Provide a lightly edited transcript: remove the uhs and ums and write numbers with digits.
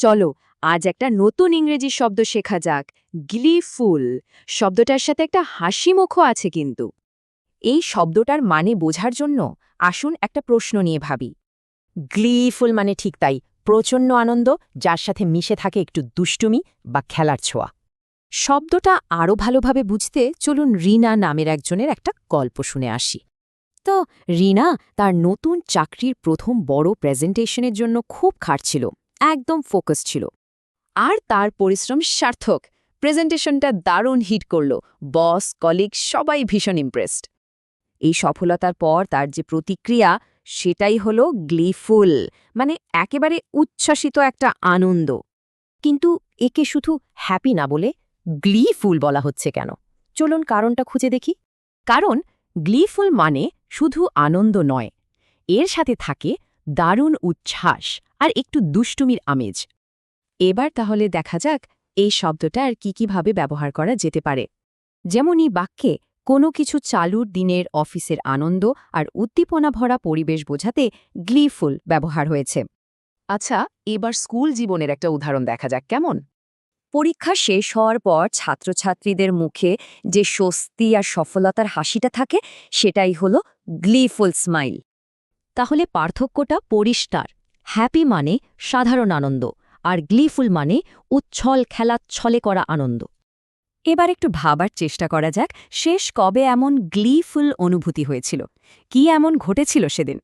চলো আজ একটা নতুন ইংরেজি শব্দ শেখা যাক গ্লিফুল। শব্দটার সাথে একটা হাসি মুখও আছে কিন্তু। এই শব্দটার মানে বোঝার জন্য আসুন একটা প্রশ্ন নিয়ে ভাবি। গ্লিফুল মানে ঠিক তাই, প্রচণ্ড আনন্দ যার সাথে মিশে থাকে একটু দুষ্টুমি বা খেলার ছোঁয়া। শব্দটা আরও ভালোভাবে বুঝতে চলুন রিনা নামের একজনের একটা গল্প শুনে আসি। তো রিনা তার নতুন চাকরির প্রথম বড় প্রেজেন্টেশনের জন্য খুব খাটছিল, একদম ফোকাস ছিল। আর তার পরিশ্রম সার্থক। প্রেজেন্টেশনটা দারুণ হিট করল, বস কলিগ সবাই ভীষণ ইমপ্রেসড। এই সফলতার পর তার যে প্রতিক্রিয়া সেটাই হলো গ্লিফুল, মানে একেবারে উচ্ছ্বাসিত একটা আনন্দ। কিন্তু একে শুধু হ্যাপি না বলে গ্লিফুল বলা হচ্ছে কেন? চলুন কারণটা খুঁজে দেখি। কারণ গ্লিফুল মানে শুধু আনন্দ নয়, এর সাথে থাকে দারুণ উচ্ছ্বাস আর একটু দুষ্টুমির আমেজ। এবার তাহলে দেখা যাক এই শব্দটা আর কিভাবে ব্যবহার করা যেতে পারে। যেমনই বাক্যে কোনো কিছু চালুর দিনের অফিসের আনন্দ আর উদ্দীপনা ভরা পরিবেশ বোঝাতে গ্লিফুল ব্যবহার হয়েছে। আচ্ছা, এবার স্কুল জীবনের একটা উদাহরণ দেখা যাক কেমন। পরীক্ষা শেষ হওয়ার পর ছাত্রছাত্রীদের মুখে যে স্বস্তি আর সফলতার হাসিটা থাকে সেটাই হলো গ্লিফুল স্মাইল। তাহলে পার্থক্যটা পরিষ্কার। হ্যাপি মানে সাধারণ আনন্দ, আর গ্লিফুল মানে উচ্ছল খেলাচ্ছলে করা আনন্দ। এবার একটু ভাবার চেষ্টা করা যাক, শেষ কবে এমন গ্লিফুল অনুভূতি হয়েছিল, কি এমন ঘটেছিল সেদিন।